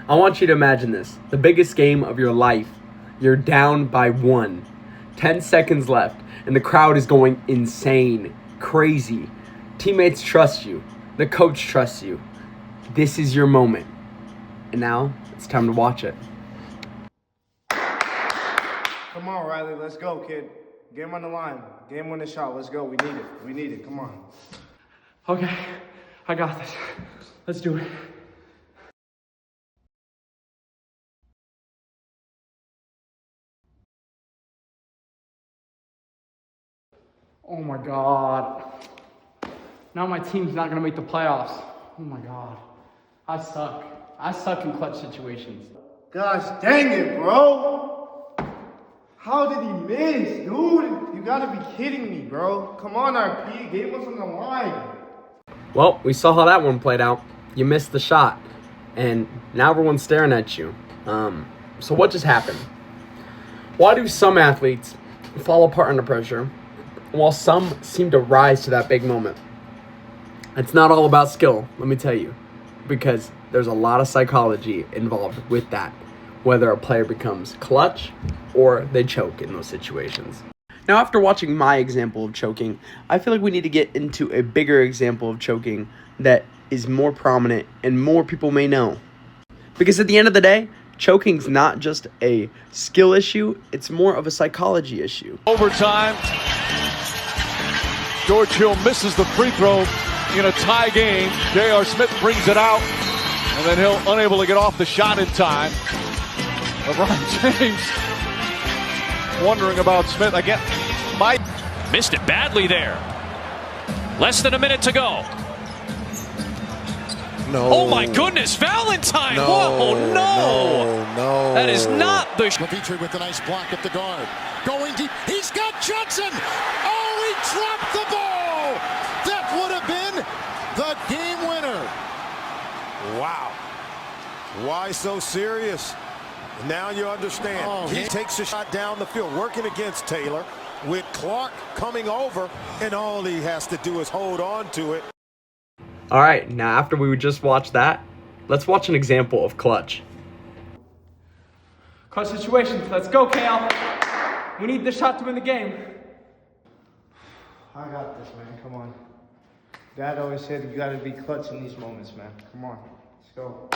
I want you to imagine this. The biggest game of your life. You're down by 1. 10 seconds left, and the crowd is going insane, crazy. Teammates trust you. The coach trusts you. This is your moment. And now, it's time to watch it. Come on, Riley. Let's go, kid. Game on the line. Game winning shot. Let's go. We need it. We need it. Come on. Okay, I got this. Let's do it. Oh my God. Now my team's not gonna make the playoffs. Oh my God. I suck. I suck in clutch situations. Gosh dang it, bro. How did he miss, dude? You gotta be kidding me, bro. Come on, RP. Game was on the line. Well, we saw how that one played out. You missed the shot, and now everyone's staring at you. So what just happened? Why do some athletes fall apart under pressure, while some seem to rise to that big moment? It's not all about skill, let me tell you, because there's a lot of psychology involved with that, whether a player becomes clutch or they choke in those situations. Now, after watching my example of choking, I feel like we need to get into a bigger example of choking that is more prominent and more people may know. Because at the end of the day, choking's not just a skill issue, it's more of a psychology issue. Overtime, George Hill misses the free throw in a tie game. J.R. Smith brings it out, and then Hill unable to get off the shot in time. LeBron James wondering about Smith again. Missed it badly there. Less than a minute to go. No. Oh my goodness, Valentine! No. Whoa, no! No. That is not the. Levitri with a nice block at the guard. Going deep. He's got Johnson. Oh, he dropped the ball. That would have been the game winner. Wow. Why so serious? Now you understand. Oh, he takes a shot down the field, working against Taylor, with Clark coming over, and all he has to do is hold on to it. All right, now after we just watched that, let's watch an example of clutch. Clutch situations, let's go, Kale. We need this shot to win the game. I got this, man. Come on. Dad always said you gotta be clutch in these moments, man. Come on. Let's go.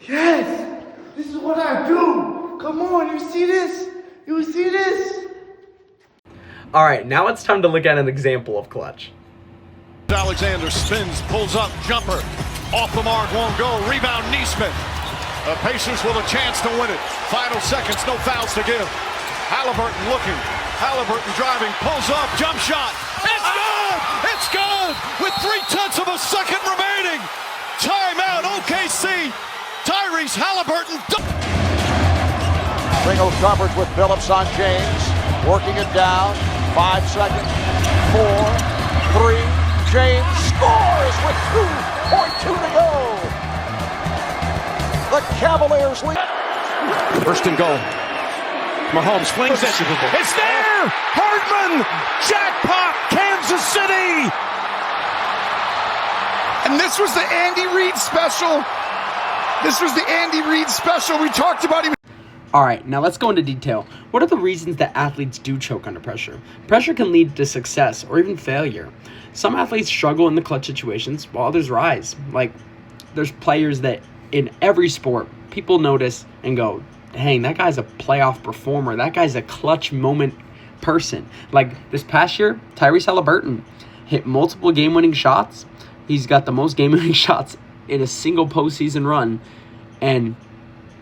Yes! This is what I do! Come on, you see this? You see this? All right, now it's time to look at an example of clutch. Alexander spins, pulls up, jumper. Off the mark, won't go. Rebound, Neesmith. Pacers with a chance to win it. Final seconds, no fouls to give. Halliburton looking. Halliburton driving, pulls up, jump shot. It's good! It's good! With 0.3 of a second remaining. Timeout, OKC. Tyrese Halliburton. Single coverage with Phillips on James. Working it down. 5 seconds. 4, 3. James scores with 2.2 to go. The Cavaliers lead. First and goal. Mahomes flings it. It's there! Hardman! Jackpot! Kansas City! And this was the Andy Reid special. This was the Andy Reid special. We talked about him. All right, now let's go into detail. What are the reasons that athletes do choke under pressure? Pressure can lead to success or even failure. Some athletes struggle in the clutch situations while others rise. Like, there's players that in every sport, people notice and go, dang, that guy's a playoff performer. That guy's a clutch moment person. Like this past year, Tyrese Halliburton hit multiple game-winning shots. He's got the most game-winning shots in a single postseason run. And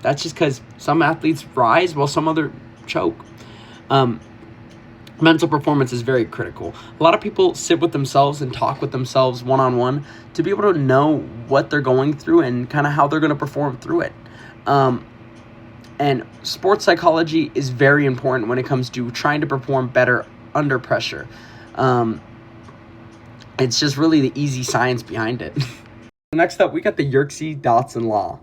that's just because some athletes rise while some other choke. Mental performance is very critical. A lot of people sit with themselves and talk with themselves one-on-one to be able to know what they're going through and kind of how they're going to perform through it. And sports psychology is very important when it comes to trying to perform better under pressure. It's just really the easy science behind it. Next up, we got the Yerkes-Dotson law.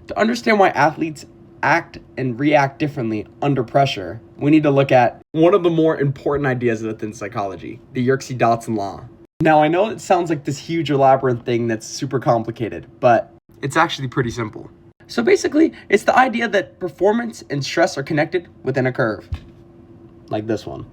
To understand why athletes act and react differently under pressure, we need to look at one of the more important ideas within psychology, the Yerkes-Dotson law. Now, I know it sounds like this huge elaborate thing that's super complicated, but it's actually pretty simple. So basically, it's the idea that performance and stress are connected within a curve. Like this one.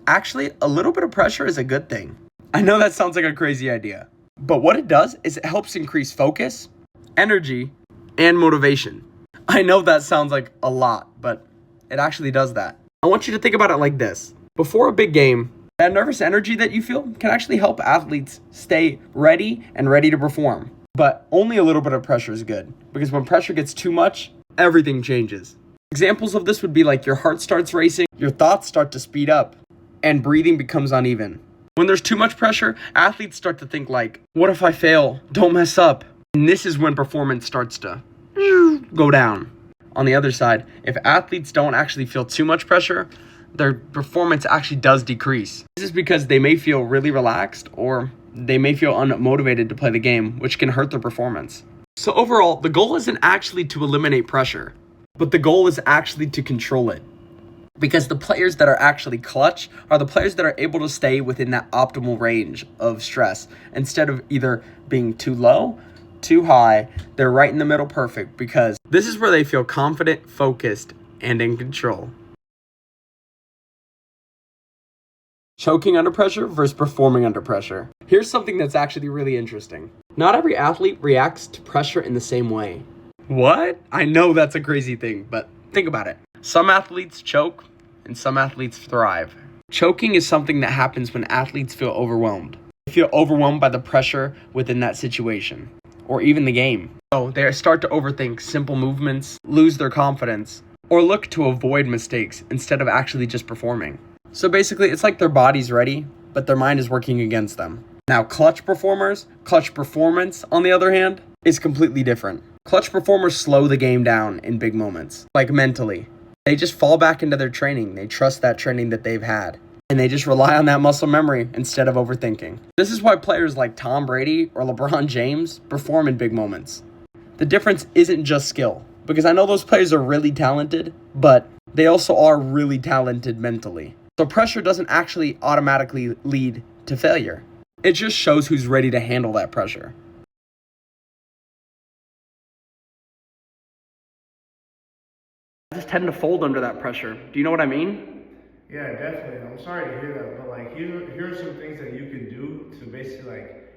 Actually, a little bit of pressure is a good thing. I know that sounds like a crazy idea, but what it does is it helps increase focus, energy, and motivation. I know that sounds like a lot, but it actually does that. I want you to think about it like this. Before a big game, that nervous energy that you feel can actually help athletes stay ready and ready to perform. But only a little bit of pressure is good, because when pressure gets too much, everything changes. Examples of this would be like your heart starts racing, your thoughts start to speed up, and breathing becomes uneven. When there's too much pressure, athletes start to think like, what if I fail? Don't mess up. And this is when performance starts to go down. On the other side, if athletes don't actually feel too much pressure, their performance actually does decrease. This is because they may feel really relaxed or they may feel unmotivated to play the game, which can hurt their performance. So overall, the goal isn't actually to eliminate pressure, but the goal is actually to control it. Because the players that are actually clutch are the players that are able to stay within that optimal range of stress. Instead of either being too low, too high, they're right in the middle perfect, because this is where they feel confident, focused, and in control. Choking under pressure versus performing under pressure. Here's something that's actually really interesting. Not every athlete reacts to pressure in the same way. What? I know that's a crazy thing, but think about it. Some athletes choke and some athletes thrive. Choking is something that happens when athletes feel overwhelmed. They feel overwhelmed by the pressure within that situation, or even the game. So they start to overthink simple movements, lose their confidence, or look to avoid mistakes instead of actually just performing. So basically, it's like their body's ready, but their mind is working against them. Now, clutch performance, on the other hand, is completely different. Clutch performers slow the game down in big moments, like mentally. They just fall back into their training. They trust that training that they've had, and they just rely on that muscle memory instead of overthinking. This is why players like Tom Brady or LeBron James perform in big moments. The difference isn't just skill, because I know those players are really talented, but they also are really talented mentally. So pressure doesn't actually automatically lead to failure. It just shows who's ready to handle that pressure. I just tend to fold under that pressure. Do you know what I mean? Yeah, definitely. I'm sorry to hear that, but like here are some things that you can do to basically like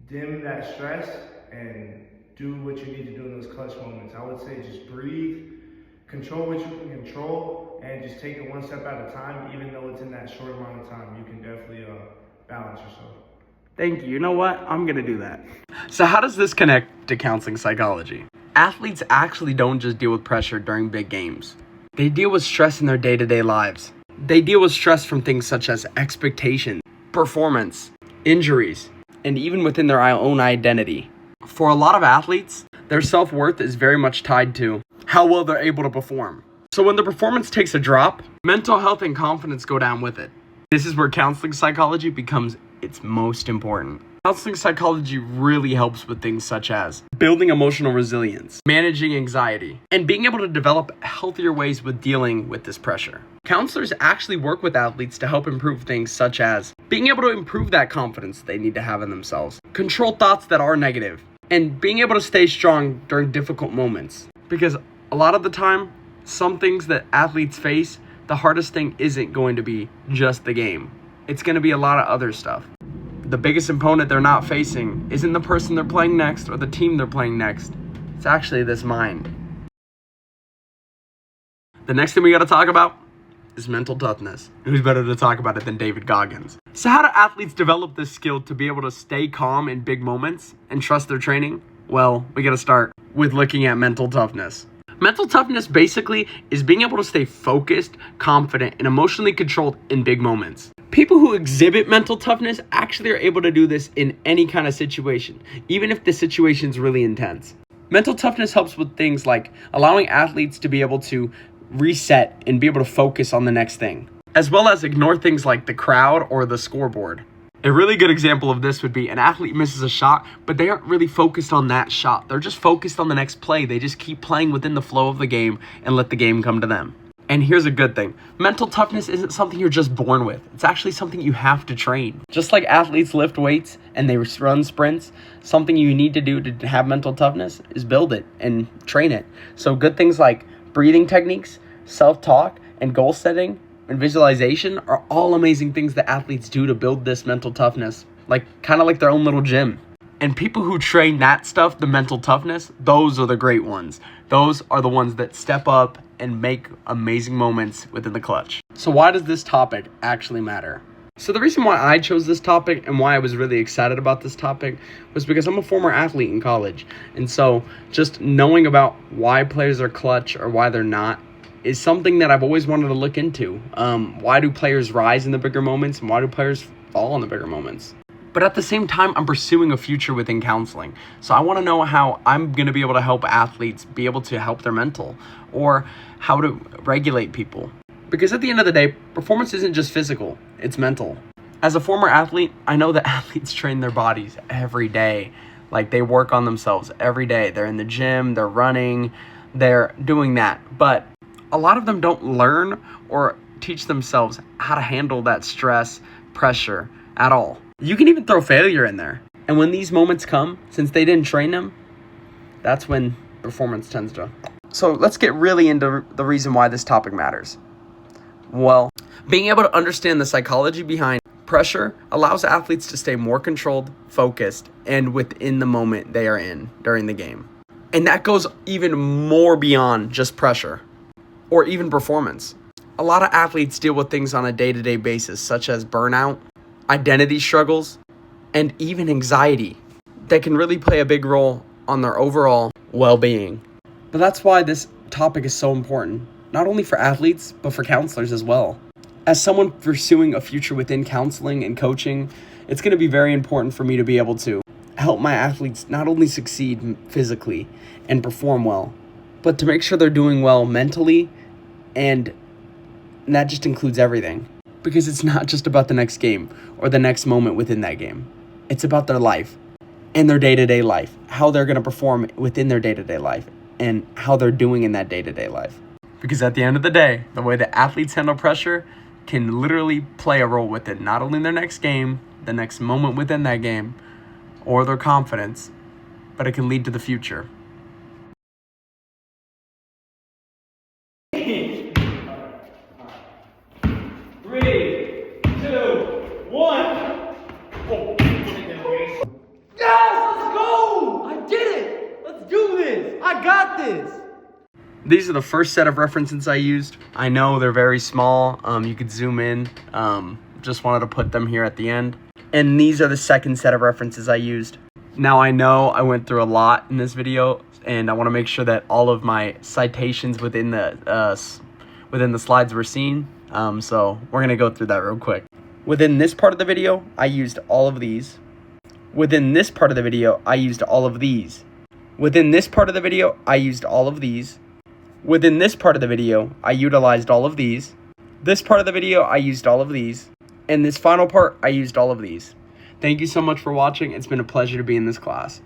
dim that stress and do what you need to do in those clutch moments. I would say just breathe, control what you can control, and just take it one step at a time. Even though it's in that short amount of time, you can definitely balance yourself. Thank you. You know what? I'm going to do that. So how does this connect to counseling psychology? Athletes actually don't just deal with pressure during big games. They deal with stress in their day-to-day lives. They deal with stress from things such as expectations, performance, injuries, and even within their own identity. For a lot of athletes, their self-worth is very much tied to how well they're able to perform. So when the performance takes a drop, mental health and confidence go down with it. This is where counseling psychology becomes its most important. Counseling psychology really helps with things such as building emotional resilience, managing anxiety, and being able to develop healthier ways with dealing with this pressure. Counselors actually work with athletes to help improve things such as being able to improve that confidence they need to have in themselves, control thoughts that are negative, and being able to stay strong during difficult moments. Because a lot of the time, some things that athletes face, the hardest thing isn't going to be just the game. It's going to be a lot of other stuff. The biggest opponent they're not facing isn't the person they're playing next or the team they're playing next. It's actually this mind. The next thing we got to talk about is mental toughness. Who's better to talk about it than David Goggins? So how do athletes develop this skill to be able to stay calm in big moments and trust their training? Well, we got to start with looking at mental toughness. Mental toughness basically is being able to stay focused, confident, and emotionally controlled in big moments. People who exhibit mental toughness actually are able to do this in any kind of situation, even if the situation is really intense. Mental toughness helps with things like allowing athletes to be able to reset and be able to focus on the next thing, as well as ignore things like the crowd or the scoreboard. A really good example of this would be an athlete misses a shot, but they aren't really focused on that shot. They're just focused on the next play. They just keep playing within the flow of the game and let the game come to them. And here's a good thing. Mental toughness isn't something you're just born with. It's actually something you have to train. Just like athletes lift weights and they run sprints, something you need to do to have mental toughness is build it and train it. So good things like breathing techniques, self-talk, and goal setting and visualization are all amazing things that athletes do to build this mental toughness, kind of like their own little gym. And people who train that stuff, the mental toughness, those are the great ones. Those are the ones that step up and make amazing moments within the clutch. So why does this topic actually matter? So the reason why I chose this topic and why I was really excited about this topic was because I'm a former athlete in college. And so just knowing about why players are clutch or why they're not is something that I've always wanted to look into. Why do players rise in the bigger moments and why do players fall in the bigger moments? But at the same time, I'm pursuing a future within counseling. So I want to know how I'm going to be able to help athletes be able to help their mental or how to regulate people. Because at the end of the day, performance isn't just physical, it's mental. As a former athlete, I know that athletes train their bodies every day. Like they work on themselves every day. They're in the gym, they're running, they're doing that. But a lot of them don't learn or teach themselves how to handle that stress, pressure at all. You can even throw failure in there. And when these moments come, since they didn't train them, that's when performance tends to. So let's get really into the reason why this topic matters. Well, being able to understand the psychology behind pressure allows athletes to stay more controlled, focused, and within the moment they are in during the game. And that goes even more beyond just pressure or even performance. A lot of athletes deal with things on a day-to-day basis, such as burnout, identity struggles, and even anxiety that can really play a big role on their overall well-being. But that's why this topic is so important, not only for athletes, but for counselors as well. As someone pursuing a future within counseling and coaching, it's going to be very important for me to be able to help my athletes not only succeed physically and perform well, but to make sure they're doing well mentally, and that just includes everything. Because it's not just about the next game or the next moment within that game. It's about their life and their day-to-day life, how they're going to perform within their day-to-day life and how they're doing in that day-to-day life. Because at the end of the day, the way that athletes handle pressure can literally play a role within not only their next game, the next moment within that game, or their confidence, but it can lead to the future. These are the first set of references I used. I know they're very small. You could zoom in. Just wanted to put them here at the end. And these are the second set of references I used. Now I know I went through a lot in this video, and I want to make sure that all of my citations within the slides were seen. So we're gonna go through that real quick. Within this part of the video, I used all of these. Within this part of the video, I used all of these. Within this part of the video, I used all of these. Within this part of the video, I utilized all of these. This part of the video, I used all of these. And this final part, I used all of these. Thank you so much for watching. It's been a pleasure to be in this class.